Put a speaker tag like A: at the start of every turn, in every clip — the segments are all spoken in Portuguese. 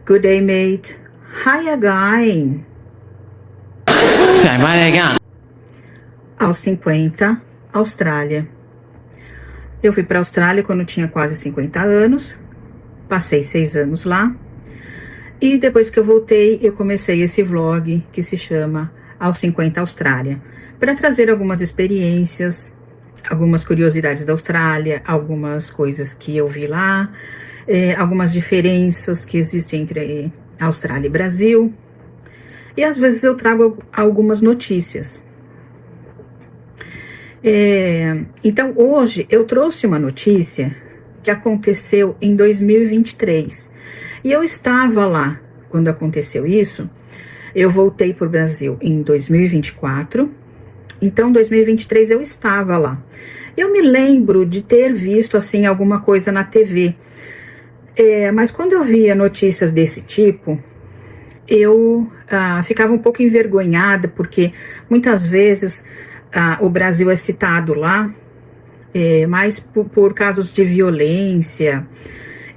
A: Good day, mate. How you going?
B: ไหนมาอะไรกัน
A: Aos 50, Austrália. Eu fui para a Austrália quando tinha quase 50 anos. Passei 6 anos lá. E depois que eu voltei, eu comecei esse vlog que se chama Aos 50 Austrália, para trazer algumas experiências, algumas curiosidades da Austrália, algumas coisas que eu vi lá, algumas diferenças que existem entre Austrália e Brasil. E às vezes eu trago algumas notícias. Então hoje eu trouxe uma notícia que aconteceu em 2023. E eu estava lá quando aconteceu isso. Eu voltei para o Brasil em 2024. Então, em 2023 eu estava lá. Eu me lembro de ter visto, assim, alguma coisa na TV. Mas quando eu via notícias desse tipo, eu ficava um pouco envergonhada, porque muitas vezes o Brasil é citado lá, mas por casos de violência.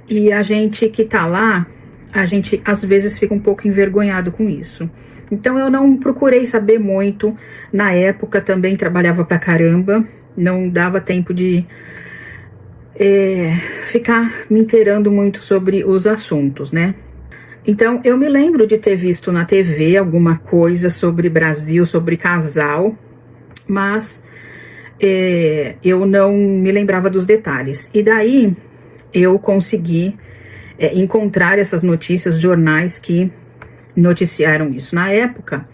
A: E a gente que tá lá, a gente às vezes fica um pouco envergonhado com isso. Então eu não procurei saber muito. Na época também trabalhava pra caramba, não dava tempo de ficar me inteirando muito sobre os assuntos, né? Então eu me lembro de ter visto na TV alguma coisa sobre Brasil, sobre casal, mas eu não me lembrava dos detalhes. E daí eu consegui encontrar essas notícias, jornais que noticiaram isso na época.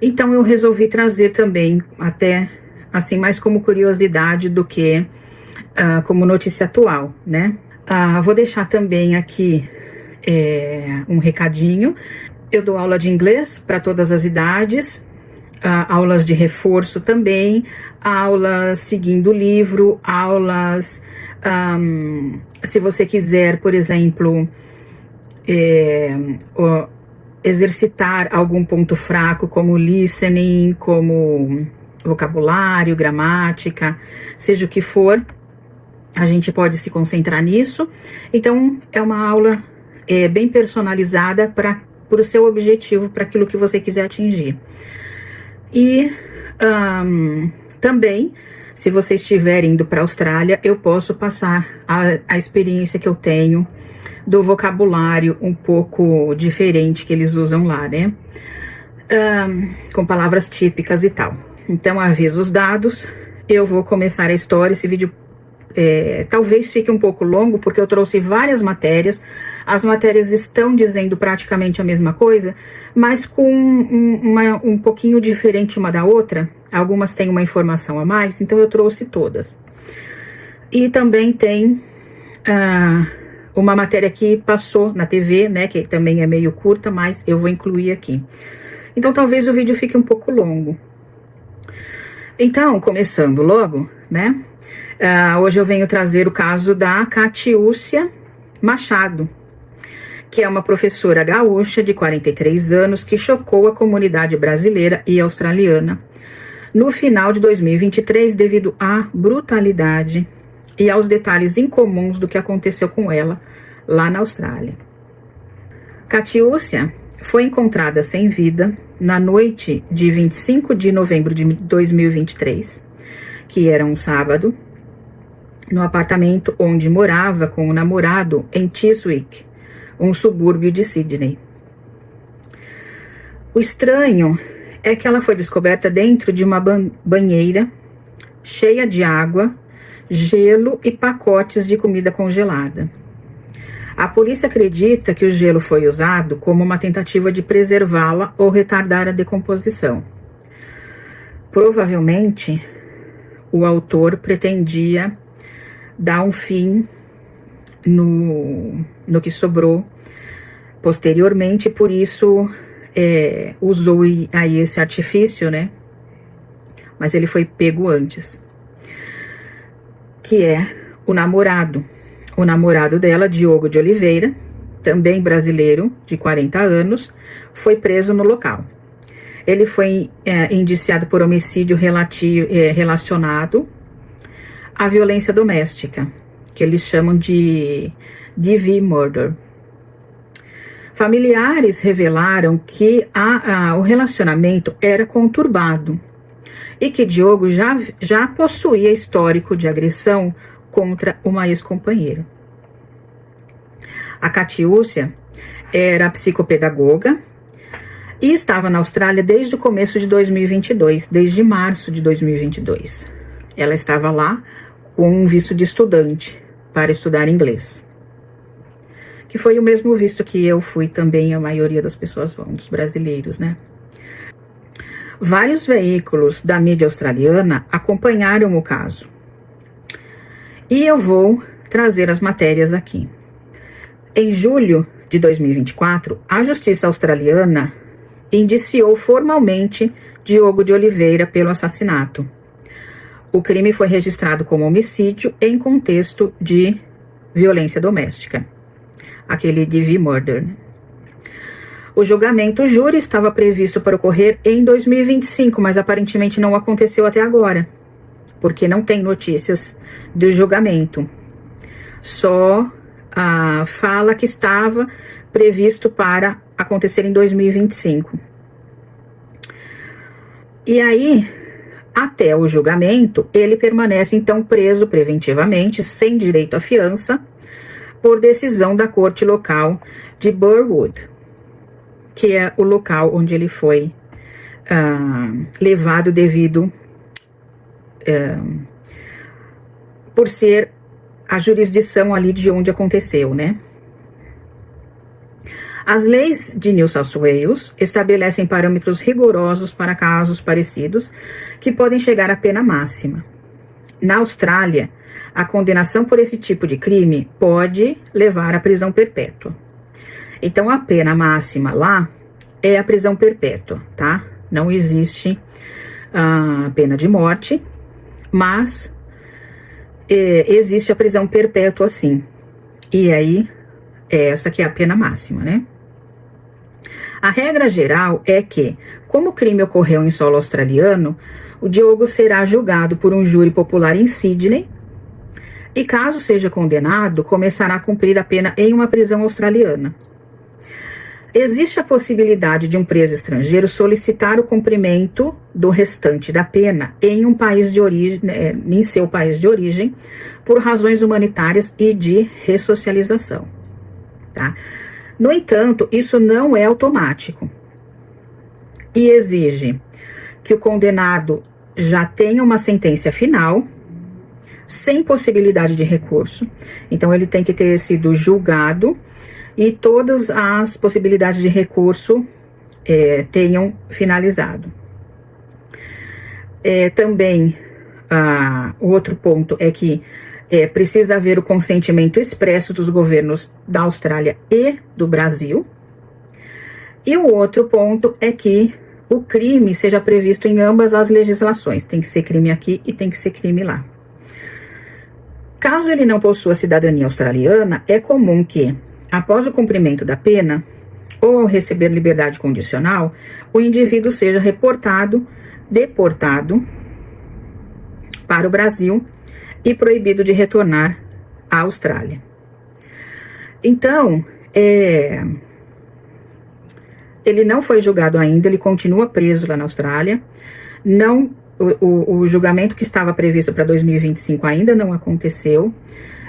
A: Então eu resolvi trazer também, até assim, mais como curiosidade do que como notícia atual, né? Vou deixar também aqui um recadinho. Eu dou aula de inglês para todas as idades, aulas de reforço também, aulas seguindo o livro, aulas... se você quiser, por exemplo, exercitar algum ponto fraco, como listening, como vocabulário, gramática, seja o que for, a gente pode se concentrar nisso. Então, é uma aula bem personalizada para o seu objetivo, para aquilo que você quiser atingir. E também, se você estiver indo para a Austrália, eu posso passar a experiência que eu tenho do vocabulário um pouco diferente que eles usam lá, né? Com palavras típicas e tal. Então, avisos dados, eu vou começar a história. Esse vídeo talvez fique um pouco longo, porque eu trouxe várias matérias. As matérias estão dizendo praticamente a mesma coisa, mas com um pouquinho diferente uma da outra. Algumas têm uma informação a mais, então eu trouxe todas. E também tem uma matéria que passou na TV, né, que também é meio curta, mas eu vou incluir aqui. Então talvez o vídeo fique um pouco longo. Então, começando logo, né, hoje eu venho trazer o caso da Catiúcia Machado, que é uma professora gaúcha de 43 anos que chocou a comunidade brasileira e australiana no final de 2023 devido à brutalidade e aos detalhes incomuns do que aconteceu com ela lá na Austrália. Catiúcia foi encontrada sem vida na noite de 25 de novembro de 2023, que era um sábado, no apartamento onde morava com o namorado em Chiswick, um subúrbio de Sydney. O estranho é que ela foi descoberta dentro de uma banheira cheia de água, gelo e pacotes de comida congelada. A polícia acredita que o gelo foi usado como uma tentativa de preservá-la ou retardar a decomposição. Provavelmente, o autor pretendia dar um fim no que sobrou posteriormente, por isso usou aí esse artifício, né? Mas ele foi pego antes. Que é o namorado. O namorado dela, Diogo de Oliveira, também brasileiro, de 40 anos, foi preso no local. Ele foi indiciado por homicídio relacionado à violência doméstica, que eles chamam de DV Murder. Familiares revelaram que o relacionamento era conturbado e que Diogo já possuía histórico de agressão contra uma ex-companheira. A Catiúcia era psicopedagoga e estava na Austrália desde o começo de 2022, desde março de 2022. Ela estava lá com um visto de estudante para estudar inglês, que foi o mesmo visto que eu fui também, a maioria das pessoas vão, dos brasileiros, né? Vários veículos da mídia australiana acompanharam o caso. E eu vou trazer as matérias aqui. Em julho de 2024, a Justiça Australiana indiciou formalmente Diogo de Oliveira pelo assassinato. O crime foi registrado como homicídio em contexto de violência doméstica, aquele DV murder. O julgamento júri estava previsto para ocorrer em 2025, mas aparentemente não aconteceu até agora, porque não tem notícias do julgamento. Só fala que estava previsto para acontecer em 2025. E aí, até o julgamento, ele permanece então preso preventivamente, sem direito à fiança, por decisão da corte local de Burwood, que é o local onde ele foi levado devido por ser a jurisdição ali de onde aconteceu, né? As leis de New South Wales estabelecem parâmetros rigorosos para casos parecidos que podem chegar à pena máxima. Na Austrália, a condenação por esse tipo de crime pode levar à prisão perpétua. Então, a pena máxima lá é a prisão perpétua, tá? Não existe a pena de morte, mas existe a prisão perpétua, sim. E aí, essa que é a pena máxima, né? A regra geral é que, como o crime ocorreu em solo australiano, o Diogo será julgado por um júri popular em Sydney e, caso seja condenado, começará a cumprir a pena em uma prisão australiana. Existe a possibilidade de um preso estrangeiro solicitar o cumprimento do restante da pena em um país de origem, em seu país de origem, por razões humanitárias e de ressocialização, tá? No entanto, isso não é automático e exige que o condenado já tenha uma sentença final, sem possibilidade de recurso. Então, ele tem que ter sido julgado e todas as possibilidades de recurso tenham finalizado. Também, o outro ponto é que precisa haver o consentimento expresso dos governos da Austrália e do Brasil. E o outro ponto é que o crime seja previsto em ambas as legislações. Tem que ser crime aqui e tem que ser crime lá. Caso ele não possua cidadania australiana, é comum que, após o cumprimento da pena, ou ao receber liberdade condicional, o indivíduo seja deportado para o Brasil e proibido de retornar à Austrália. Então, ele não foi julgado ainda, ele continua preso lá na Austrália. O julgamento que estava previsto para 2025 ainda não aconteceu.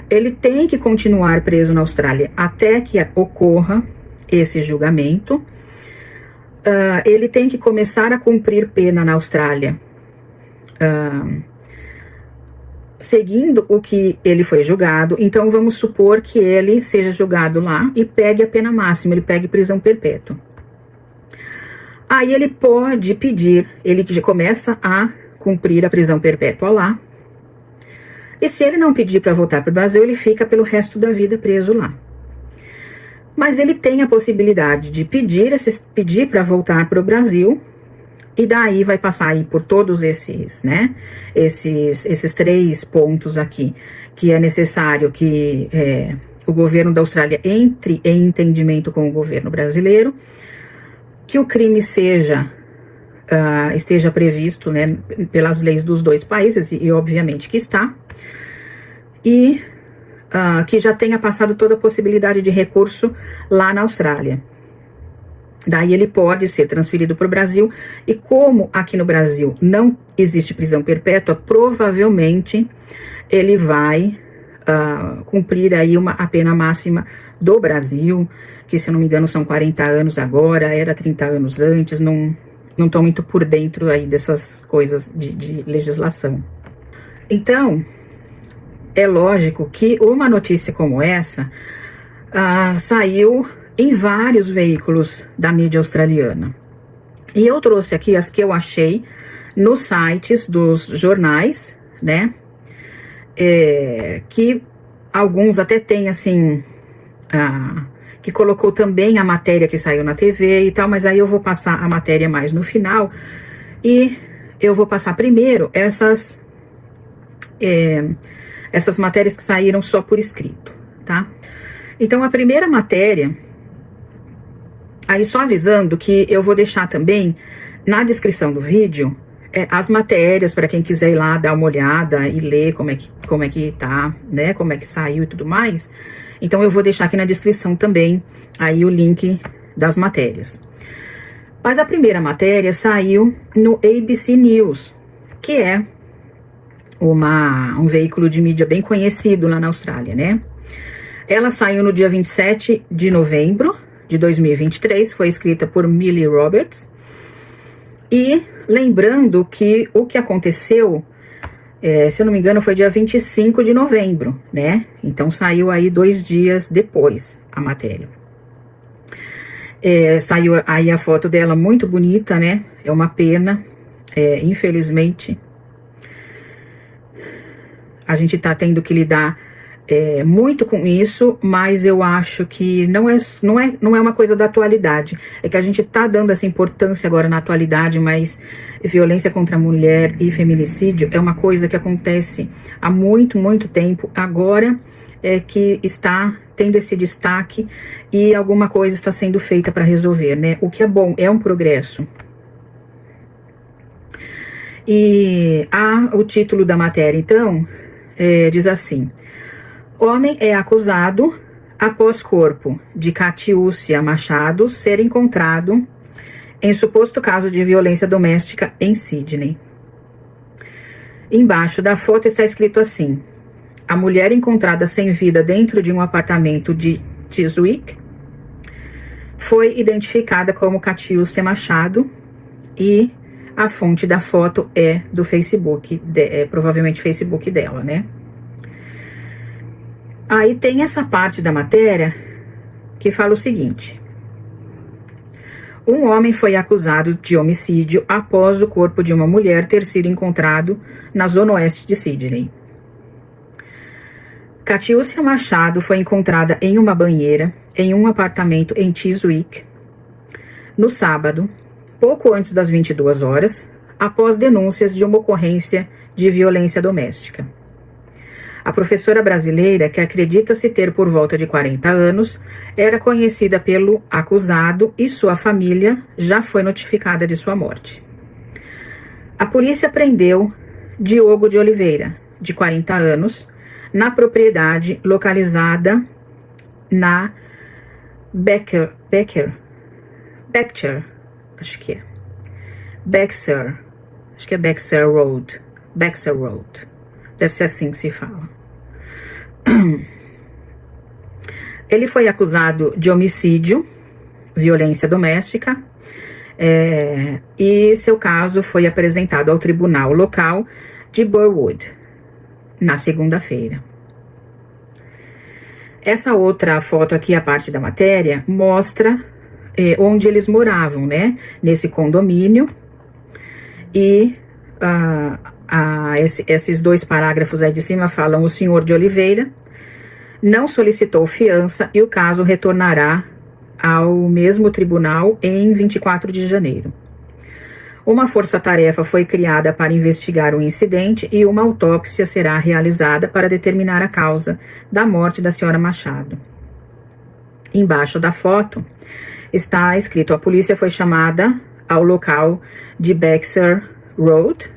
A: Ele tem que continuar preso na Austrália até que ocorra esse julgamento. Ele tem que começar a cumprir pena na Austrália, seguindo o que ele foi julgado. Então, vamos supor que ele seja julgado lá e pegue a pena máxima, ele pegue prisão perpétua. Aí ele pode pedir, ele já começa a cumprir a prisão perpétua lá. E se ele não pedir para voltar para o Brasil, ele fica pelo resto da vida preso lá. Mas ele tem a possibilidade de pedir para voltar para o Brasil, e daí vai passar aí por todos esses, né? Esses 3 pontos aqui, que é necessário que o governo da Austrália entre em entendimento com o governo brasileiro, que o crime esteja previsto, né, pelas leis dos 2 países, e obviamente que está, e que já tenha passado toda a possibilidade de recurso lá na Austrália. Daí ele pode ser transferido para o Brasil, e como aqui no Brasil não existe prisão perpétua, provavelmente ele vai cumprir aí a pena máxima do Brasil, que se eu não me engano são 40 anos agora, era 30 anos antes, não estou muito por dentro aí dessas coisas de legislação. Então, é lógico que uma notícia como essa saiu em vários veículos da mídia australiana. E eu trouxe aqui as que eu achei nos sites dos jornais, né? Que alguns até tem, assim, que colocou também a matéria que saiu na TV e tal, mas aí eu vou passar a matéria mais no final. E eu vou passar primeiro essas matérias que saíram só por escrito, tá? Então, a primeira matéria... Aí só avisando que eu vou deixar também na descrição do vídeo as matérias para quem quiser ir lá dar uma olhada e ler como é que tá, né, como é que saiu e tudo mais. Então eu vou deixar aqui na descrição também aí o link das matérias. Mas a primeira matéria saiu no ABC News, que é um veículo de mídia bem conhecido lá na Austrália, né? Ela saiu no dia 27 de novembro de 2023, foi escrita por Millie Roberts. E lembrando que o que aconteceu, se eu não me engano, foi dia 25 de novembro, né? Então saiu aí 2 dias depois a matéria. Saiu aí a foto dela muito bonita, né? É uma pena, infelizmente, a gente tá tendo que lidar muito com isso, mas eu acho que não é uma coisa da atualidade. É que a gente tá dando essa importância agora na atualidade, mas violência contra a mulher e feminicídio é uma coisa que acontece há muito, muito tempo. Agora é que está tendo esse destaque e alguma coisa está sendo feita para resolver, né? O que é bom, é um progresso. E o título da matéria, então, diz assim: homem é acusado após corpo de Catiúcia Machado ser encontrado em suposto caso de violência doméstica em Sydney. Embaixo da foto está escrito assim: a mulher encontrada sem vida dentro de um apartamento de Chiswick foi identificada como Catiúcia Machado, e a fonte da foto é do Facebook, provavelmente Facebook dela, né? Aí tem essa parte da matéria que fala o seguinte: um homem foi acusado de homicídio após o corpo de uma mulher ter sido encontrado na zona oeste de Sydney. Catiúcia Machado foi encontrada em uma banheira em um apartamento em Chiswick no sábado, pouco antes das 22 horas, após denúncias de uma ocorrência de violência doméstica. A professora brasileira, que acredita-se ter por volta de 40 anos, era conhecida pelo acusado e sua família já foi notificada de sua morte. A polícia prendeu Diogo de Oliveira, de 40 anos, na propriedade localizada na Bexar, acho que é Bexar Road. Deve ser assim que se fala. Ele foi acusado de homicídio, violência doméstica, e seu caso foi apresentado ao tribunal local de Burwood na segunda-feira. Essa outra foto aqui, a parte da matéria, mostra onde eles moravam, né? Nesse condomínio. E esses 2 parágrafos aí de cima falam: o senhor de Oliveira não solicitou fiança e o caso retornará ao mesmo tribunal em 24 de janeiro. Uma força-tarefa foi criada para investigar o incidente e uma autópsia será realizada para determinar a causa da morte da senhora Machado. Embaixo da foto está escrito: a polícia foi chamada ao local de Bexar Road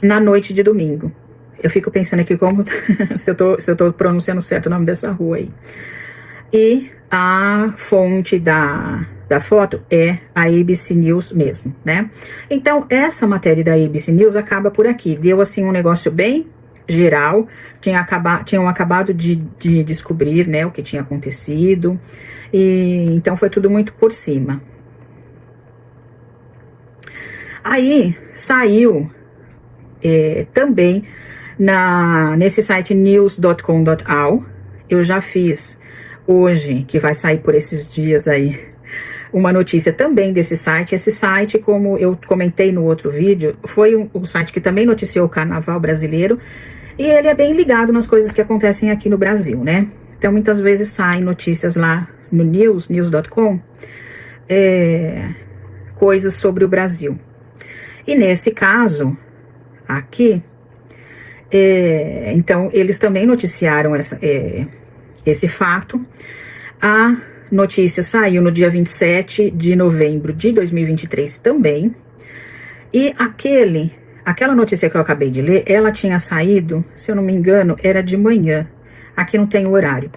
A: na noite de domingo. Eu fico pensando aqui como se eu tô pronunciando certo o nome dessa rua aí. E a fonte da foto é a ABC News mesmo, né? Então, essa matéria da ABC News acaba por aqui. Deu, assim, um negócio bem geral. Tinham acabado de descobrir, né, o que tinha acontecido. E então, foi tudo muito por cima. Aí, saiu também nesse site news.com.au. Eu já fiz hoje, que vai sair por esses dias aí, uma notícia também desse site. Esse site, como eu comentei no outro vídeo, foi um site que também noticiou o carnaval brasileiro, e ele é bem ligado nas coisas que acontecem aqui no Brasil, né? Então, muitas vezes saem notícias lá no news.com, coisas sobre o Brasil. E nesse caso, aqui, então, eles também noticiaram esse fato. A notícia saiu no dia 27 de novembro de 2023 também. E aquela notícia que eu acabei de ler, ela tinha saído, se eu não me engano, era de manhã. Aqui não tem o horário.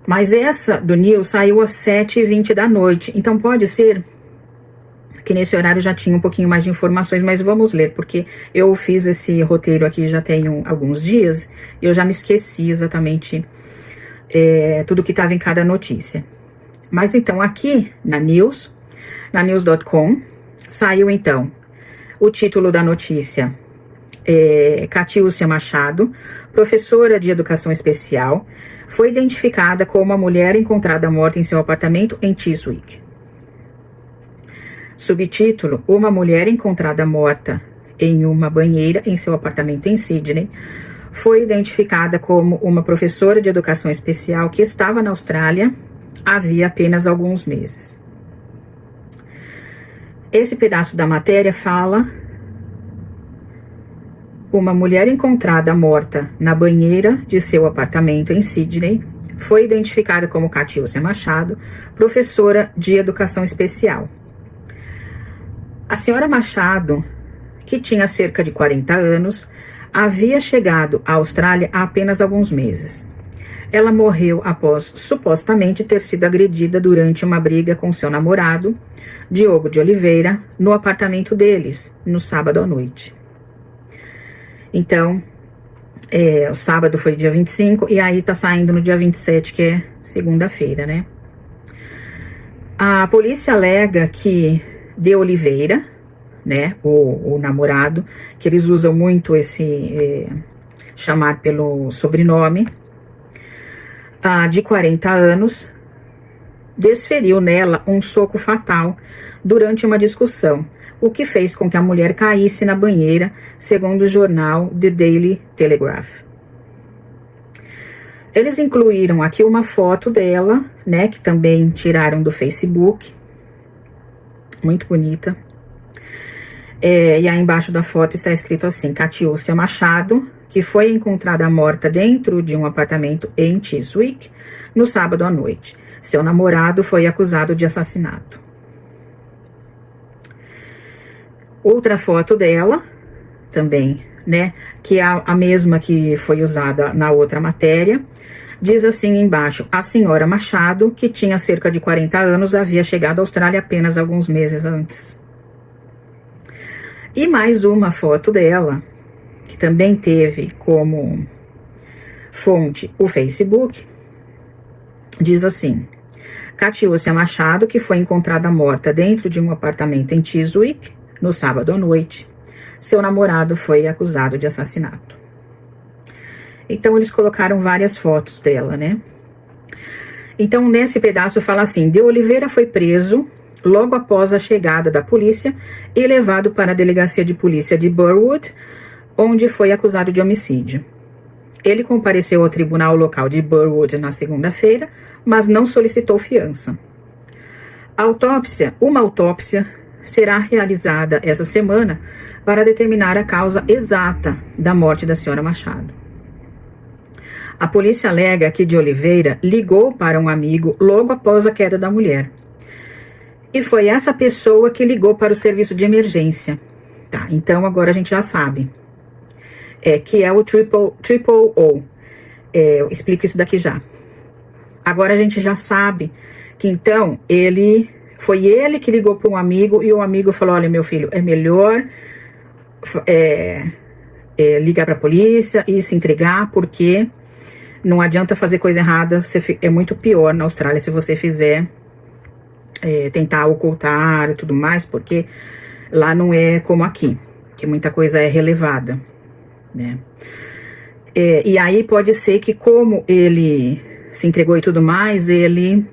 A: Mas essa do News saiu às 7h20 da noite. Então pode ser que nesse horário já tinha um pouquinho mais de informações, mas vamos ler, porque eu fiz esse roteiro aqui já tem alguns dias e eu já me esqueci exatamente tudo que estava em cada notícia. Mas então aqui na news.com, saiu então o título da notícia, Catiúcia Machado, professora de educação especial, foi identificada como uma mulher encontrada morta em seu apartamento em Chiswick. Subtítulo, uma mulher encontrada morta em uma banheira em seu apartamento em Sydney foi identificada como uma professora de educação especial que estava na Austrália havia apenas alguns meses. Esse pedaço da matéria fala: uma mulher encontrada morta na banheira de seu apartamento em Sydney foi identificada como Catiúcia Machado, professora de educação especial. A senhora Machado, que tinha cerca de 40 anos, havia chegado à Austrália há apenas alguns meses. Ela morreu após supostamente ter sido agredida durante uma briga com seu namorado, Diogo de Oliveira, no apartamento deles, no sábado à noite. Então, o sábado foi dia 25 e aí tá saindo no dia 27, que é segunda-feira, né? A polícia alega que de Oliveira, né, o namorado, que eles usam muito esse chamar pelo sobrenome, de 40 anos, desferiu nela um soco fatal durante uma discussão, o que fez com que a mulher caísse na banheira, segundo o jornal The Daily Telegraph. Eles incluíram aqui uma foto dela, né, que também tiraram do Facebook, muito bonita. E aí embaixo da foto está escrito assim: Catiúcia Machado, que foi encontrada morta dentro de um apartamento em Chiswick no sábado à noite. Seu namorado foi acusado de assassinato. Outra foto dela, também, né, que é a mesma que foi usada na outra matéria, diz assim embaixo: a senhora Machado, que tinha cerca de 40 anos, havia chegado à Austrália apenas alguns meses antes. E mais uma foto dela, que também teve como fonte o Facebook, diz assim: Catiúcia Machado, que foi encontrada morta dentro de um apartamento em Chiswick no sábado à noite. Seu namorado foi acusado de assassinato. Então, eles colocaram várias fotos dela, né? Então, nesse pedaço fala assim: de Oliveira foi preso logo após a chegada da polícia e levado para a delegacia de polícia de Burwood, onde foi acusado de homicídio. Ele compareceu ao tribunal local de Burwood na segunda-feira, mas não solicitou fiança. Uma autópsia será realizada essa semana para determinar a causa exata da morte da senhora Machado. A polícia alega que de Oliveira ligou para um amigo logo após a queda da mulher. E foi essa pessoa que ligou para o serviço de emergência. Tá, então agora a gente já sabe. Que é o triple O. Eu explico isso daqui já. Agora a gente já sabe que então foi ele que ligou para um amigo e o amigo falou: olha, meu filho, é melhor ligar para a polícia e se entregar, porque não adianta fazer coisa errada, é muito pior na Austrália se você fizer tentar ocultar e tudo mais, porque lá não é como aqui, que muita coisa é relevada, né? E aí pode ser que, como ele se entregou e tudo mais, ele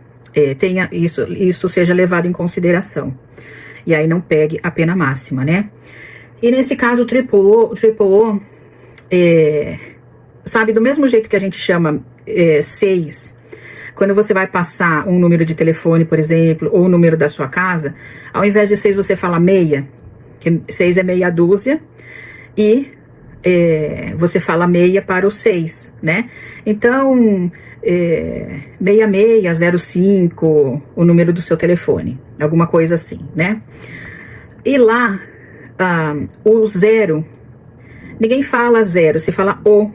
A: tenha isso seja levado em consideração. E aí não pegue a pena máxima, né? E nesse caso, o Triple O, sabe, do mesmo jeito que a gente chama 6, quando você vai passar um número de telefone, por exemplo, ou o número da sua casa, ao invés de 6 você fala meia, que 6 é meia dúzia, e você fala meia para o 6, né? Então, 6605, o número do seu telefone, alguma coisa assim, né? E lá, o 0, ninguém fala 0, se fala O,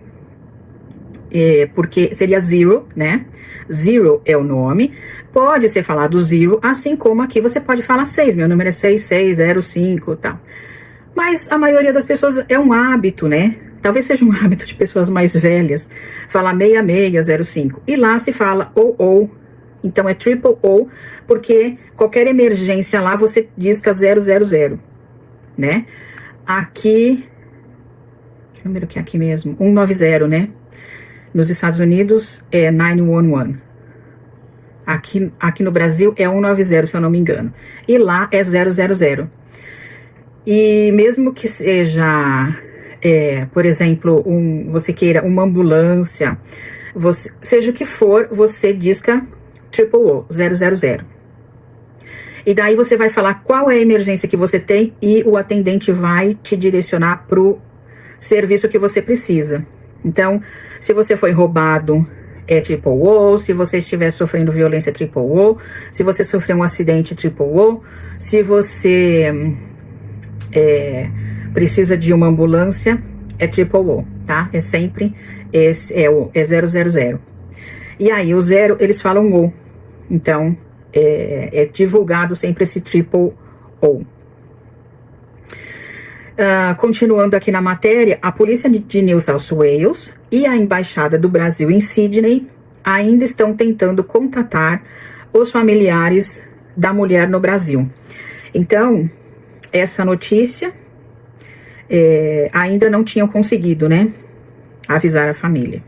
A: porque seria 0, né? 0 é o nome, pode ser falado 0, assim como aqui você pode falar 6, meu número é 6605 e tal. Mas a maioria das pessoas é um hábito, né? Talvez seja um hábito de pessoas mais velhas, falar 6605. E lá se fala ou. Então é Triple O, porque qualquer emergência lá você disca 000, né? Aqui, que número que é aqui mesmo? 190, né? Nos Estados Unidos é 911. Aqui no Brasil é 190, se eu não me engano. E lá é 000. E mesmo que seja, por exemplo, você queira uma ambulância, seja o que for, você disca Triple O, 000. E daí você vai falar qual é a emergência que você tem e o atendente vai te direcionar para o serviço que você precisa. Então, se você foi roubado, é Triple O. Se você estiver sofrendo violência, Triple O. Se você sofreu um acidente, Triple O. Se você precisa de uma ambulância, é Triple O, tá? É sempre é 000. E aí, o 0, eles falam O. Então, é divulgado sempre esse Triple O. Continuando aqui na matéria, a polícia de New South Wales e a embaixada do Brasil em Sydney ainda estão tentando contatar os familiares da mulher no Brasil. Então, essa notícia ainda não tinham conseguido, né, avisar a família.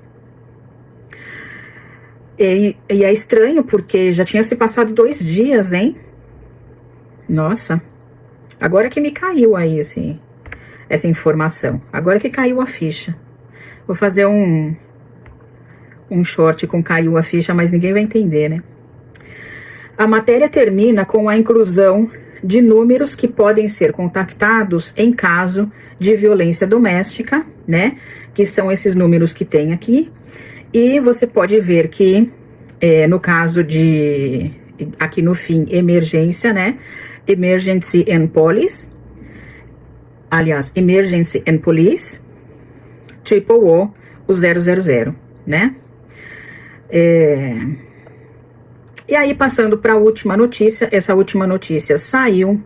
A: E é estranho porque já tinha se passado 2 dias, hein? Nossa, agora que me caiu aí essa informação. Agora que caiu a ficha. Vou fazer um short com caiu a ficha, mas ninguém vai entender, né? A matéria termina com a inclusão de números que podem ser contactados em caso de violência doméstica, né? Que são esses números que tem aqui. E você pode ver que, no caso de, aqui no fim, emergência, né? Emergency and Police. Aliás, Emergency and Police, Triple O 000, né? E aí, passando para a última notícia, essa última notícia saiu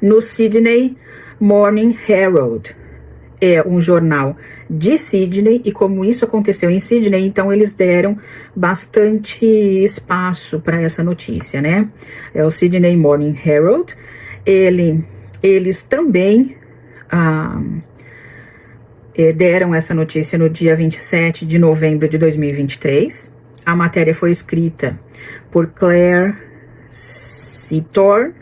A: no Sydney Morning Herald. É um jornal de Sydney, e como isso aconteceu em Sydney, então eles deram bastante espaço para essa notícia, né? É o Sydney Morning Herald. Eles também deram essa notícia no dia 27 de novembro de 2023. A matéria foi escrita por Claire Seathorpe,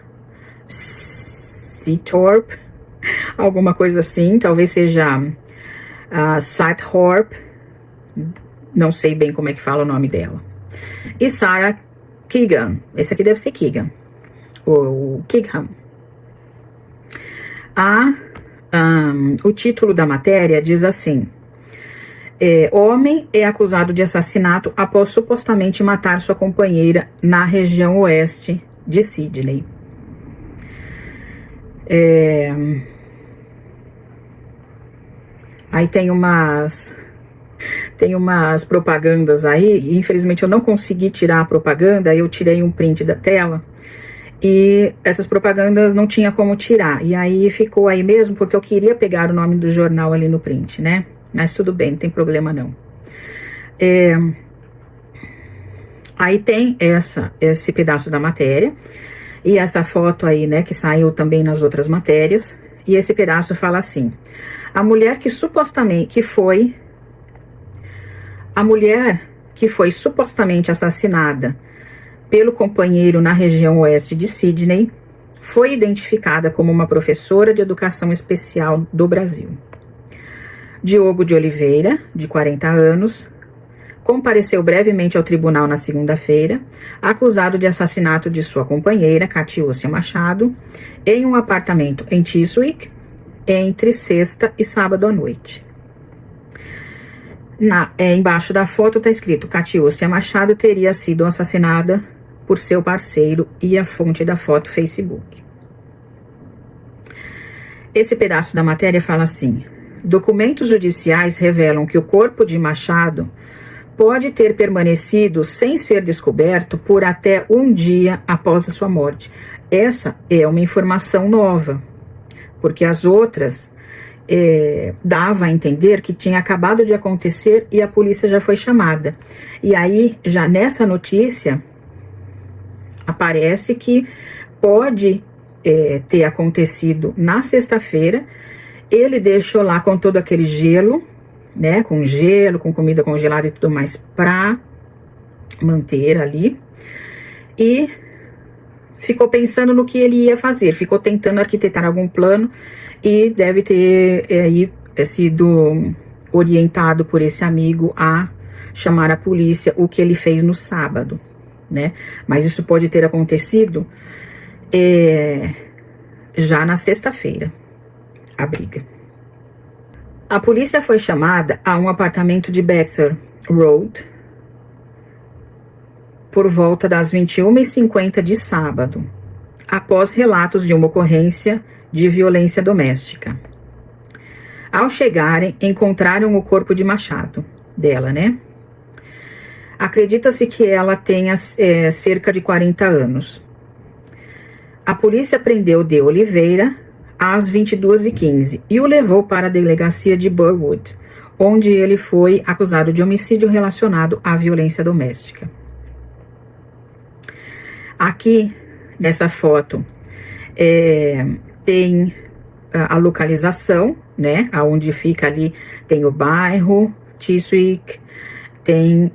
A: alguma coisa assim, talvez seja Seathorpe, não sei bem como é que fala o nome dela. E Sarah Keegan, esse aqui deve ser Keegan, ou Keegan. O título da matéria diz assim: homem é acusado de assassinato após supostamente matar sua companheira na região oeste de Sydney. Aí tem tem umas propagandas aí, e infelizmente eu não consegui tirar a propaganda, eu tirei um print da tela, e essas propagandas não tinha como tirar, e aí ficou aí mesmo, porque eu queria pegar o nome do jornal ali no print, né? Mas tudo bem, não tem problema não. Aí tem esse pedaço da matéria, e essa foto aí, né, que saiu também nas outras matérias, e esse pedaço fala assim: a mulher que foi supostamente assassinada pelo companheiro na região oeste de Sydney foi identificada como uma professora de educação especial do Brasil. Diogo de Oliveira, de 40 anos, compareceu brevemente ao tribunal na segunda-feira, acusado de assassinato de sua companheira, Catiúcia Machado, em um apartamento em Chiswick, entre sexta e sábado à noite. Embaixo da foto está escrito: Catiúcia Machado teria sido assassinada por seu parceiro, e a fonte da foto, Facebook. Esse pedaço da matéria fala assim: documentos judiciais revelam que o corpo de Machado pode ter permanecido sem ser descoberto por até um dia após a sua morte. Essa é uma informação nova, porque as outras dava a entender que tinha acabado de acontecer e a polícia já foi chamada. E aí, já nessa notícia, aparece que pode ter acontecido na sexta-feira. Ele deixou lá com todo aquele gelo, né, com gelo, com comida congelada e tudo mais, para manter ali, e ficou pensando no que ele ia fazer, ficou tentando arquitetar algum plano, e deve ter sido orientado por esse amigo a chamar a polícia, o que ele fez no sábado, né? Mas isso pode ter acontecido já na sexta-feira, a briga. A polícia foi chamada a um apartamento de Baxter Road por volta das 21h50 de sábado, após relatos de uma ocorrência de violência doméstica. Ao chegarem, encontraram o corpo de Machado, dela, né? Acredita-se que ela tenha cerca de 40 anos. A polícia prendeu de Oliveira às 22h15 e o levou para a delegacia de Burwood, onde ele foi acusado de homicídio relacionado à violência doméstica. Aqui, nessa foto, tem a localização, né, aonde fica ali, tem o bairro, Chiswick, tem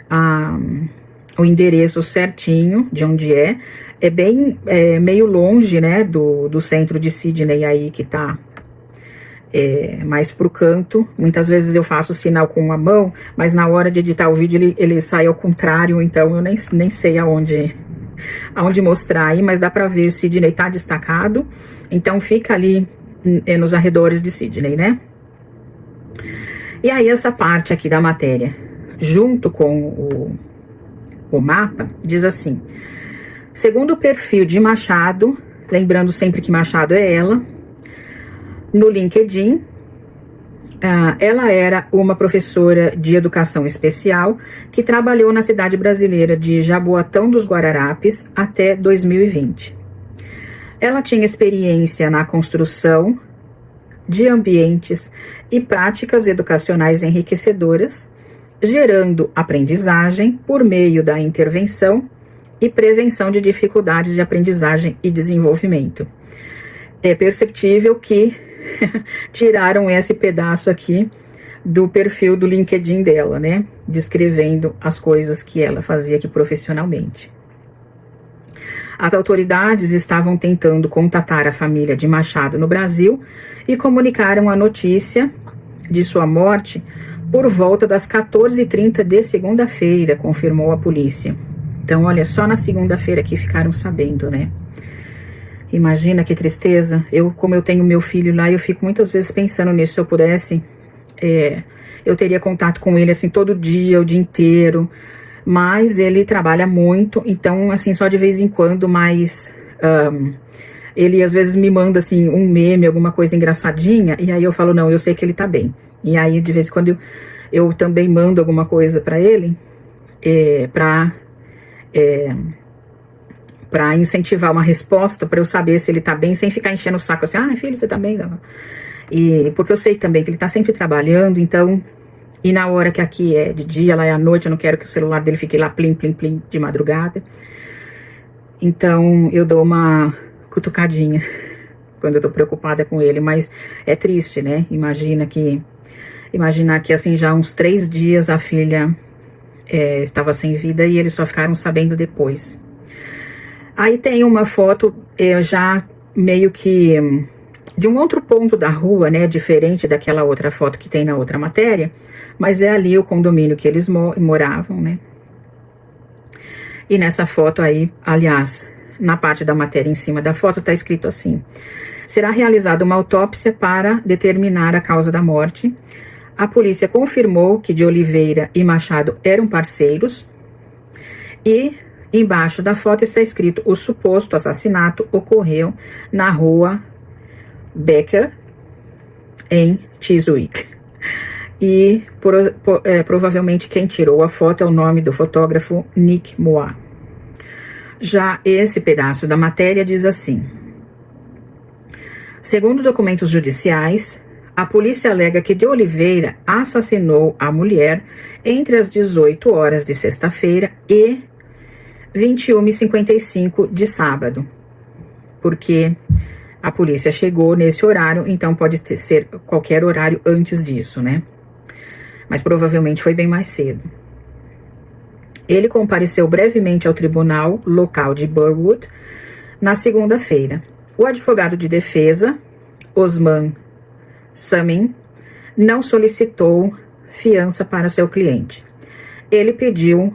A: o endereço certinho de onde é bem meio longe, né, do centro de Sydney aí, que tá mais pro canto. Muitas vezes eu faço sinal com a mão, mas na hora de editar o vídeo ele sai ao contrário, então eu nem sei aonde mostrar aí, mas dá pra ver, Sydney tá destacado, então fica ali nos arredores de Sydney, né? E aí essa parte aqui da matéria, junto com o mapa, diz assim: segundo o perfil de Machado, lembrando sempre que Machado é ela, no LinkedIn, ela era uma professora de educação especial que trabalhou na cidade brasileira de Jaboatão dos Guararapes até 2020. Ela tinha experiência na construção de ambientes e práticas educacionais enriquecedoras, gerando aprendizagem por meio da intervenção e prevenção de dificuldades de aprendizagem e desenvolvimento. É perceptível que tiraram esse pedaço aqui do perfil do LinkedIn dela, né? Descrevendo as coisas que ela fazia aqui profissionalmente. As autoridades estavam tentando contatar a família de Machado no Brasil e comunicaram a notícia de sua morte por volta das 14h30 de segunda-feira, confirmou a polícia. Então, olha, só na segunda-feira que ficaram sabendo, né? Imagina que tristeza. Como eu tenho meu filho lá, eu fico muitas vezes pensando nisso. Se eu pudesse, eu teria contato com ele, assim, todo dia, o dia inteiro. Mas ele trabalha muito, então, assim, só de vez em quando, mas ele às vezes me manda, assim, um meme, alguma coisa engraçadinha, e aí eu falo, não, eu sei que ele tá bem. E aí, de vez em quando, eu também mando alguma coisa para ele, para incentivar uma resposta, para eu saber se ele tá bem, sem ficar enchendo o saco assim, filho, você tá bem? E porque eu sei também que ele tá sempre trabalhando, então, e na hora que aqui é de dia, lá é à noite, eu não quero que o celular dele fique lá plim, plim, plim, de madrugada. Então, eu dou uma cutucadinha quando eu tô preocupada com ele, mas é triste, né? Imaginar que assim, já há uns 3 dias a filha estava sem vida e eles só ficaram sabendo depois. Aí tem uma foto já meio que de um outro ponto da rua, né, diferente daquela outra foto que tem na outra matéria, mas é ali o condomínio que eles moravam, né. E nessa foto aí, aliás, na parte da matéria em cima da foto tá escrito assim: será realizada uma autópsia para determinar a causa da morte. A polícia confirmou que de Oliveira e Machado eram parceiros e embaixo da foto está escrito: o suposto assassinato ocorreu na rua Becker, em Chiswick. E provavelmente quem tirou a foto é o nome do fotógrafo Nick Moa. Já esse pedaço da matéria diz assim: segundo documentos judiciais, a polícia alega que de Oliveira assassinou a mulher entre as 18 horas de sexta-feira e 21h55 de sábado, porque a polícia chegou nesse horário, então pode ser qualquer horário antes disso, né? Mas provavelmente foi bem mais cedo. Ele compareceu brevemente ao tribunal local de Burwood na segunda-feira. O advogado de defesa, Osman Samin, não solicitou fiança para seu cliente. Ele pediu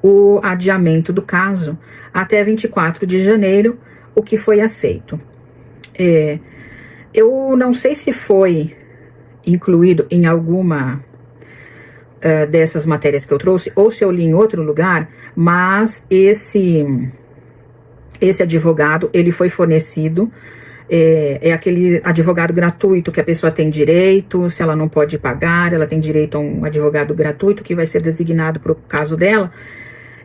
A: o adiamento do caso até 24 de janeiro, o que foi aceito. Eu não sei se foi incluído em alguma dessas matérias que eu trouxe, ou se eu li em outro lugar, mas esse advogado, ele foi fornecido, é aquele advogado gratuito que a pessoa tem direito, se ela não pode pagar, ela tem direito a um advogado gratuito que vai ser designado para o caso dela,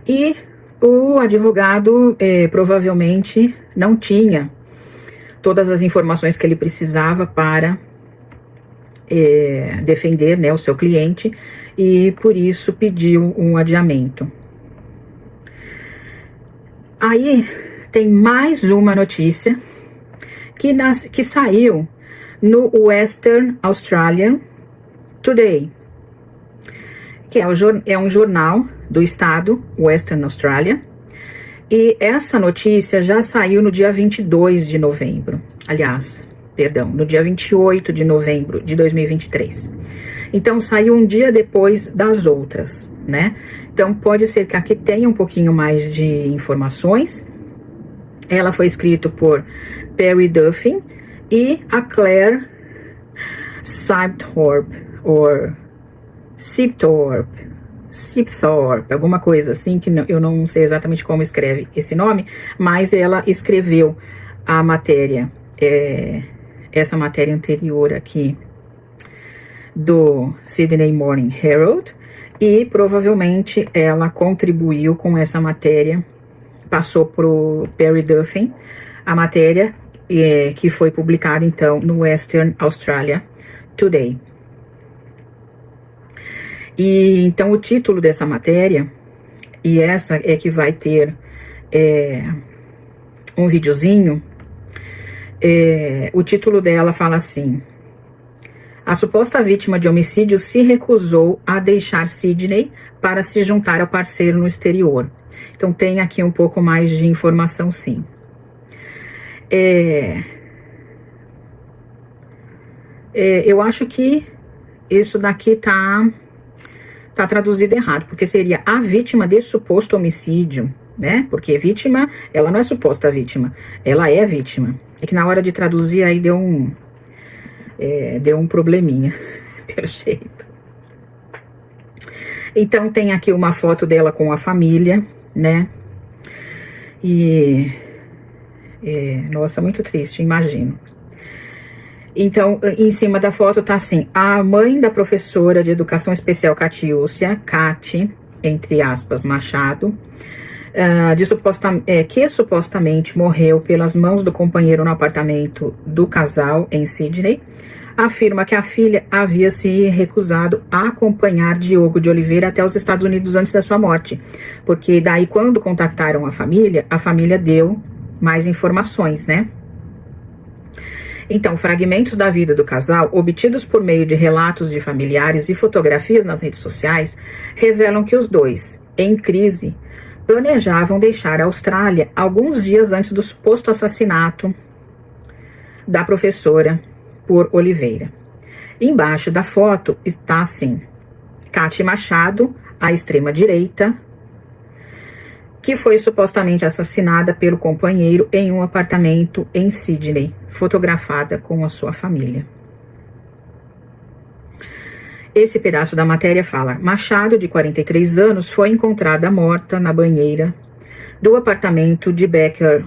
A: e o advogado provavelmente não tinha todas as informações que ele precisava para defender, né, o seu cliente, e por isso pediu um adiamento. Aí tem mais uma notícia que saiu no Western Australian Today, que é um jornal do estado Western Australia, e essa notícia já saiu no dia 22 de novembro, no dia 28 de novembro de 2023. Então, saiu um dia depois das outras, né? Então, pode ser que aqui tenha um pouquinho mais de informações. Ela foi escrita por Perry Duffin e a Claire Sipthorpe, alguma coisa assim, que eu não sei exatamente como escreve esse nome, mas ela escreveu a matéria, essa matéria anterior aqui do Sydney Morning Herald, e provavelmente ela contribuiu com essa matéria, passou pro Perry Duffin a matéria que foi publicada então no Western Australia Today. E então o título dessa matéria, e essa é que vai ter um videozinho, o título dela fala assim: a suposta vítima de homicídio se recusou a deixar Sydney para se juntar ao parceiro no exterior. Então tem aqui um pouco mais de informação, sim. Eu acho que isso daqui tá traduzido errado, porque seria a vítima desse suposto homicídio, né? Porque vítima, ela não é suposta vítima, ela é vítima. É que na hora de traduzir aí deu um probleminha, pelo jeito. Então tem aqui uma foto dela com a família, né? E nossa, muito triste, imagino. Então, em cima da foto tá assim, a mãe da professora de educação especial Catiúcia, Cati, entre aspas, Machado, que supostamente morreu pelas mãos do companheiro no apartamento do casal em Sydney, afirma que a filha havia se recusado a acompanhar Diogo de Oliveira até os Estados Unidos antes da sua morte, porque daí quando contactaram a família deu mais informações, né? Então, fragmentos da vida do casal, obtidos por meio de relatos de familiares e fotografias nas redes sociais, revelam que os dois, em crise, planejavam deixar a Austrália alguns dias antes do suposto assassinato da professora por Oliveira. Embaixo da foto está assim, Cati Machado, à extrema-direita, que foi supostamente assassinada pelo companheiro em um apartamento em Sydney, fotografada com a sua família. Esse pedaço da matéria fala: Machado, de 43 anos, foi encontrada morta na banheira do apartamento de Backyard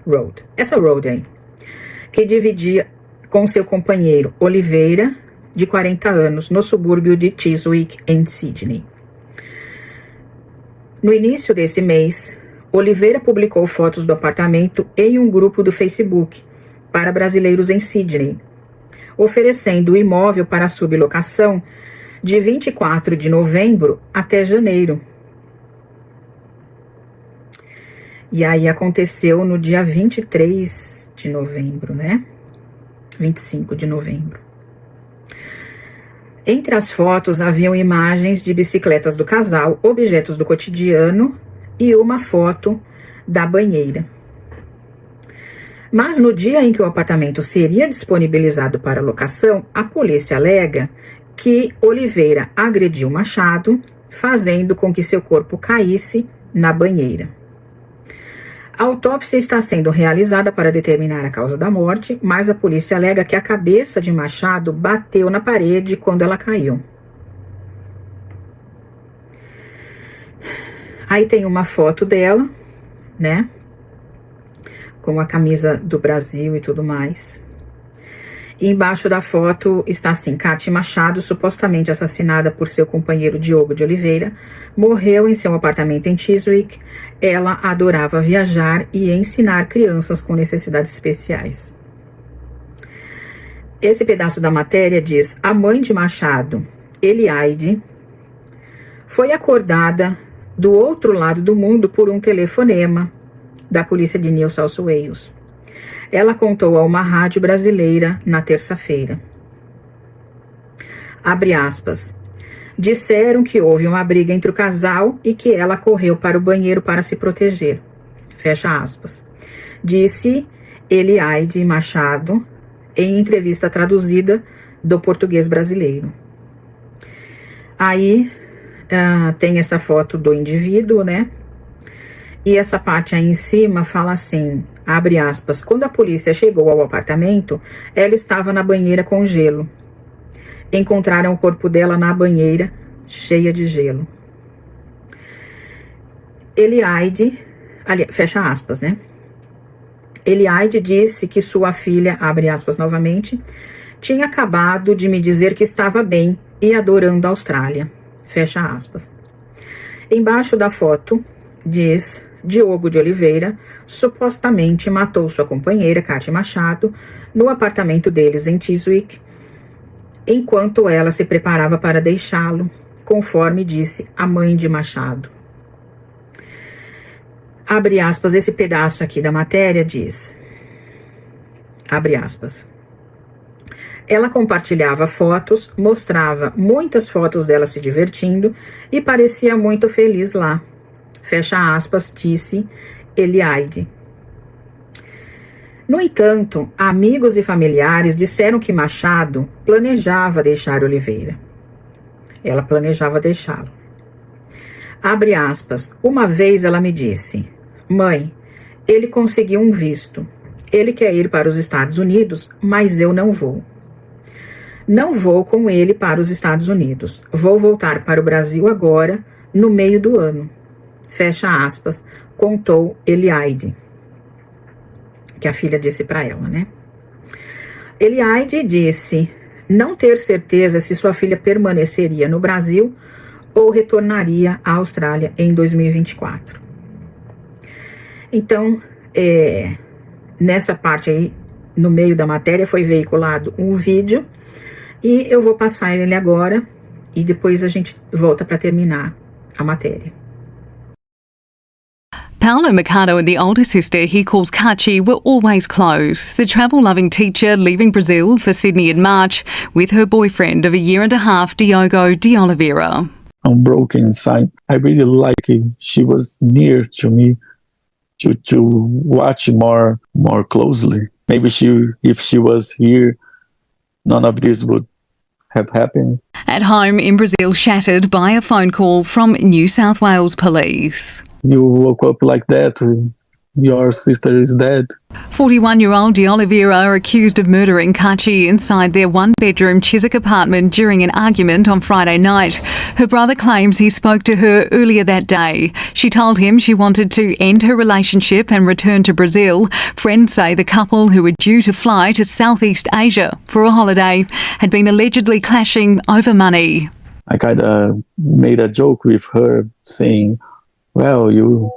A: Road, essa road aí, que dividia com seu companheiro Oliveira, de 40 anos, no subúrbio de Chiswick, em Sydney. No início desse mês, Oliveira publicou fotos do apartamento em um grupo do Facebook para brasileiros em Sydney, oferecendo o imóvel para sublocação de 24 de novembro até janeiro. E aí aconteceu no dia 23 de novembro, né? 25 de novembro. Entre as fotos haviam imagens de bicicletas do casal, objetos do cotidiano e uma foto da banheira. Mas no dia em que o apartamento seria disponibilizado para locação, a polícia alega que Oliveira agrediu Machado, fazendo com que seu corpo caísse na banheira. A autópsia está sendo realizada para determinar a causa da morte, mas a polícia alega que a cabeça de Machado bateu na parede quando ela caiu. Aí tem uma foto dela, né? Com a camisa do Brasil e tudo mais. E embaixo da foto está assim: Cati Machado, supostamente assassinada por seu companheiro Diogo de Oliveira, morreu em seu apartamento em Chiswick. Ela adorava viajar e ensinar crianças com necessidades especiais. Esse pedaço da matéria diz: a mãe de Machado, Eliaide, foi acordada do outro lado do mundo por um telefonema da polícia de New South Wales. Ela contou a uma rádio brasileira na terça-feira. Abre aspas. Disseram que houve uma briga entre o casal e que ela correu para o banheiro para se proteger. Fecha aspas. Disse Eliaide Machado em entrevista traduzida do português brasileiro. Aí tem essa foto do indivíduo, né? E essa parte aí em cima fala assim, abre aspas, quando a polícia chegou ao apartamento, ela estava na banheira com gelo. Encontraram o corpo dela na banheira, cheia de gelo. Eliaide, fecha aspas, né? Eliaide disse que sua filha, abre aspas novamente, tinha acabado de me dizer que estava bem e adorando a Austrália. Fecha aspas. Embaixo da foto diz: Diogo de Oliveira supostamente matou sua companheira, Cati Machado, no apartamento deles em Chiswick, enquanto ela se preparava para deixá-lo, conforme disse a mãe de Machado. Abre aspas, esse pedaço aqui da matéria diz, abre aspas, ela compartilhava fotos, mostrava muitas fotos dela se divertindo e parecia muito feliz lá. Fecha aspas, disse Eliaide. No entanto, amigos e familiares disseram que Machado planejava deixar Oliveira. Ela planejava deixá-lo. Abre aspas, uma vez ela me disse, mãe, ele conseguiu um visto. Ele quer ir para os Estados Unidos, mas eu não vou. Não vou com ele para os Estados Unidos. Vou voltar para o Brasil agora, no meio do ano. Fecha aspas, contou Eliaide, que a filha disse para ela, né? Eliaide disse não ter certeza se sua filha permaneceria no Brasil ou retornaria à Austrália em 2024. Então, nessa parte aí, no meio da matéria, foi veiculado um vídeo e eu vou passar ele agora e depois a gente volta para terminar a matéria.
C: Paolo Mercado and the older sister he calls Kachi were always close. The travel-loving teacher leaving Brazil for Sydney in March with her boyfriend of a year and a half, Diogo de Oliveira.
D: I'm broken inside. I really like it. She was near to me to watch more closely. Maybe if she was here, none of this would have happened.
C: At home in Brazil, shattered by a phone call from New South Wales Police.
D: You woke up like that, your sister is dead.
C: 41-year-old de Oliveira accused of murdering Kachi inside their one-bedroom Chiswick apartment during an argument on Friday night. Her brother claims he spoke to her earlier that day. She told him she wanted to end her relationship and return to Brazil. Friends say the couple, who were due to fly to Southeast Asia for a holiday, had been allegedly clashing over money.
D: I kind of made a joke with her saying, well, you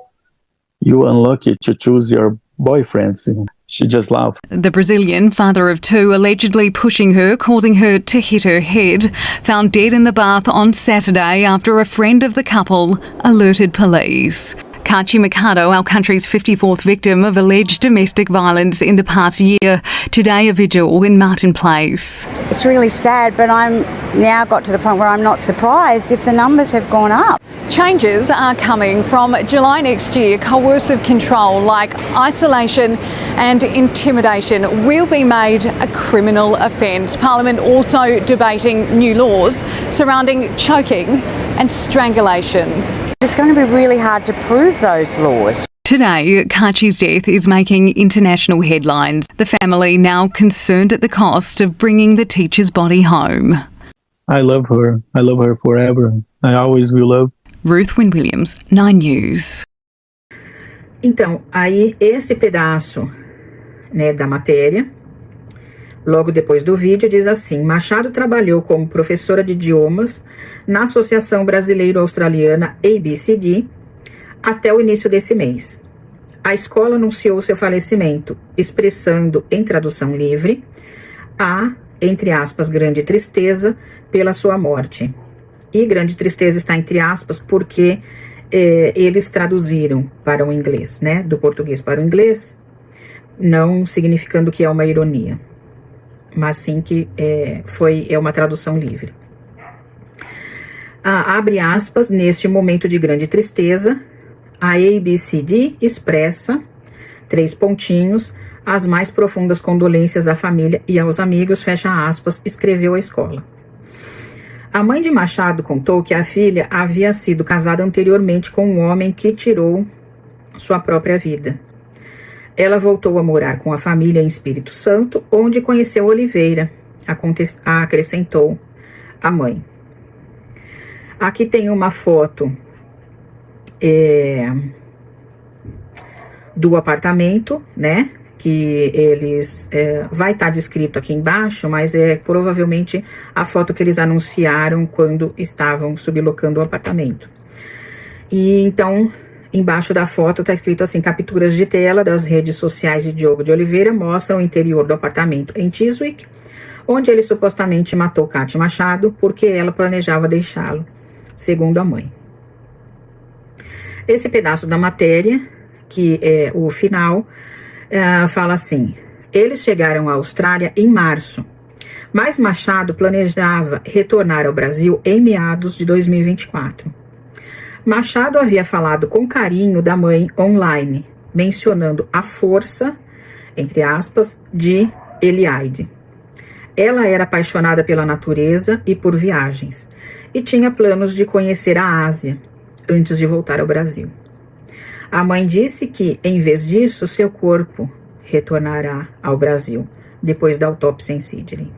D: unlucky to choose your boyfriends. She just laughed.
C: The Brazilian, father of two, allegedly pushing her, causing her to hit her head, found dead in the bath on Saturday after a friend of the couple alerted police. Kachi Mercado, our country's 54th victim of alleged domestic violence in the past year. Today, a vigil in Martin Place.
E: It's really sad, but I'm now got to the point where I'm not surprised if the numbers have gone up.
C: Changes are coming from July next year. Coercive control like isolation and intimidation will be made a criminal offence. Parliament also debating new laws surrounding choking and strangulation.
E: It's going to be really hard to prove those laws.
C: Today, Kachi's death is making international headlines. The family now concerned at the cost of bringing the teacher's body home.
D: I love her. I love her forever. I always will love.
C: Ruth Wynne Williams, 9 News.
A: Então, aí esse pedaço, né, da matéria, logo depois do vídeo, diz assim: Machado trabalhou como professora de idiomas na Associação Brasileiro-Australiana ABCD até o início desse mês. A escola anunciou seu falecimento, expressando, em tradução livre, a, entre aspas, grande tristeza pela sua morte. E grande tristeza está entre aspas porque eles traduziram para o inglês, né? Do português para o inglês, não significando que é uma ironia, mas sim que é uma tradução livre. Abre aspas, neste momento de grande tristeza, a ABCD expressa, 3 pontinhos, as mais profundas condolências à família e aos amigos, fecha aspas, escreveu a escola. A mãe de Machado contou que a filha havia sido casada anteriormente com um homem que tirou sua própria vida. Ela voltou a morar com a família em Espírito Santo, onde conheceu Oliveira, acrescentou a mãe. Aqui tem uma foto do apartamento, né? Que eles vai estar descrito aqui embaixo, mas é provavelmente a foto que eles anunciaram quando estavam sublocando o apartamento. E então, embaixo da foto está escrito assim: capturas de tela das redes sociais de Diogo de Oliveira mostram o interior do apartamento em Chiswick, onde ele supostamente matou Kachi Machado porque ela planejava deixá-lo, segundo a mãe. Esse pedaço da matéria, que é o final, fala assim: eles chegaram à Austrália em março, mas Machado planejava retornar ao Brasil em meados de 2024. Machado havia falado com carinho da mãe online, mencionando a força, entre aspas, de Eliaide. Ela era apaixonada pela natureza e por viagens, e tinha planos de conhecer a Ásia antes de voltar ao Brasil. A mãe disse que, em vez disso, seu corpo retornará ao Brasil, depois da autópsia em Sydney.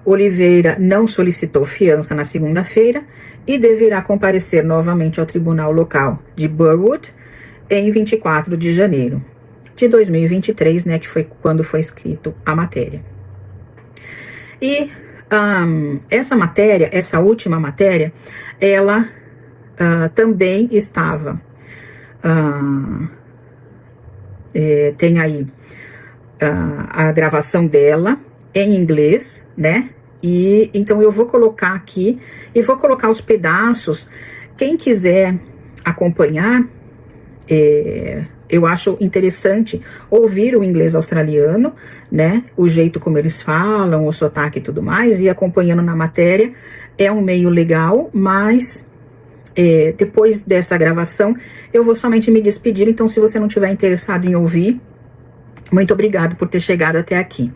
A: Oliveira não solicitou fiança na segunda-feira e deverá comparecer novamente ao tribunal local de Burwood, em 24 de janeiro de 2023, né, que foi quando foi escrito a matéria. E essa matéria, essa última matéria, ela também estava, tem aí a gravação dela em inglês, né? E então eu vou colocar aqui e vou colocar os pedaços. Quem quiser acompanhar, eu acho interessante ouvir o inglês australiano, né? O jeito como eles falam, o sotaque e tudo mais, e acompanhando na matéria é um meio legal, mas depois dessa gravação eu vou somente me despedir. Então, se você não estiver interessado em ouvir, muito obrigado por ter chegado até aqui.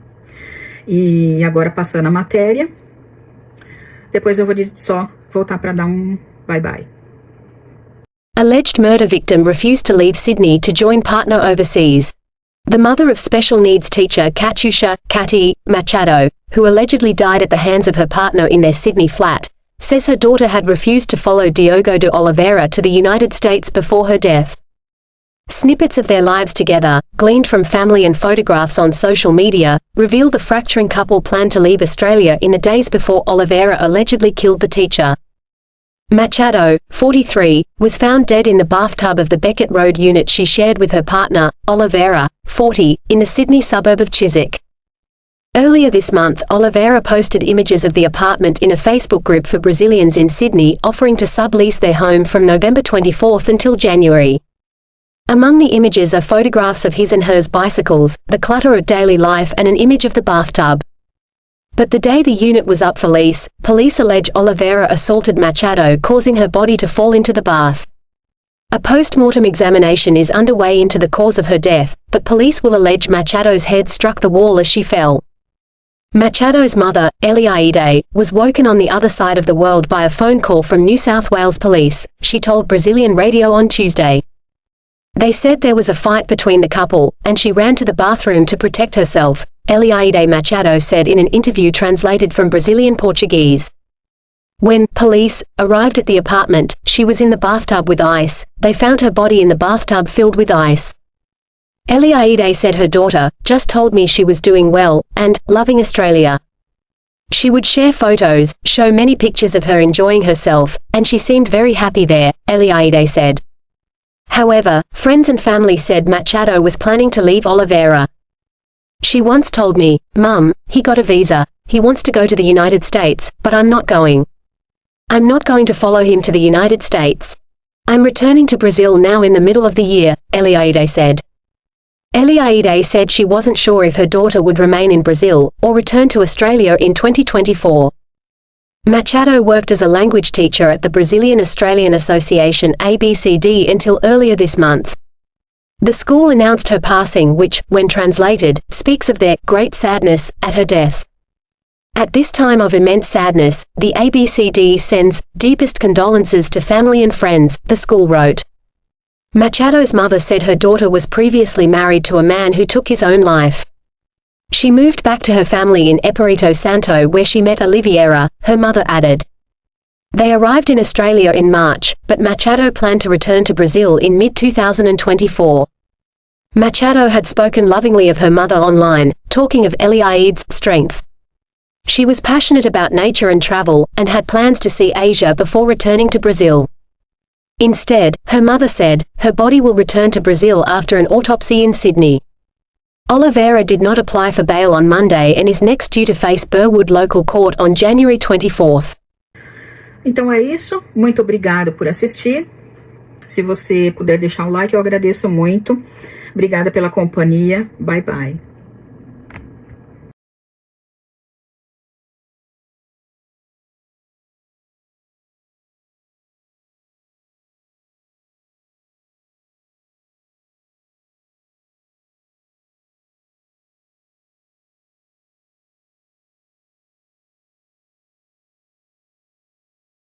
A: E agora passando a matéria, depois eu vou só voltar para dar um bye-bye.
F: Alleged murder victim refused to leave Sydney to join partner overseas. The mother of special needs teacher Katyusha "Katty" Machado, who allegedly died at the hands of her partner in their Sydney flat, says her daughter had refused to follow Diogo de Oliveira to the United States before her death. Snippets of their lives together, gleaned from family and photographs on social media, reveal the fracturing couple planned to leave Australia in the days before Oliveira allegedly killed the teacher. Machado, 43, was found dead in the bathtub of the Beckett Road unit she shared with her partner, Oliveira, 40, in the Sydney suburb of Chiswick. Earlier this month, Oliveira posted images of the apartment in a Facebook group for Brazilians in Sydney offering to sublease their home from November 24 until January. Among the images are photographs of his and hers bicycles, the clutter of daily life and an image of the bathtub. But the day the unit was up for lease, police allege Oliveira assaulted Machado, causing her body to fall into the bath. A post-mortem examination is underway into the cause of her death, but police will allege Machado's head struck the wall as she fell. Machado's mother, Eliaide, was woken on the other side of the world by a phone call from New South Wales police, she told Brazilian radio on Tuesday. They said there was a fight between the couple, and she ran to the bathroom to protect herself, Eliaide Machado said in an interview translated from Brazilian Portuguese. When police arrived at the apartment, she was in the bathtub with ice. They found her body in the bathtub filled with ice. Eliaide said her daughter just told me she was doing well and loving Australia. She would share photos, show many pictures of her enjoying herself, and she seemed very happy there, Eliaide said. However, friends and family said Machado was planning to leave Oliveira. She once told me, "Mum, he got a visa, he wants to go to the United States, but I'm not going. I'm not going to follow him to the United States. I'm returning to Brazil now in the middle of the year," Eliaide said. Eliaide said she wasn't sure if her daughter would remain in Brazil or return to Australia in 2024. Machado worked as a language teacher at the Brazilian Australian Association ABCD until earlier this month. The school announced her passing, which, when translated, speaks of their great sadness at her death. At this time of immense sadness, the ABCD sends deepest condolences to family and friends, the school wrote. Machado's mother said her daughter was previously married to a man who took his own life. She moved back to her family in Espírito Santo where she met Oliveira, her mother added. They arrived in Australia in March, but Machado planned to return to Brazil in mid-2024. Machado had spoken lovingly of her mother online, talking of Eliaide's strength. She was passionate about nature and travel, and had plans to see Asia before returning to Brazil. Instead, her mother said, her body will return to Brazil after an autopsy in Sydney. Oliveira did not apply for bail on Monday and is next due to face Burwood Local Court on January 24th.
A: Então é isso, muito obrigado por assistir. Se você puder deixar um like, eu agradeço muito. Obrigada pela companhia, bye bye.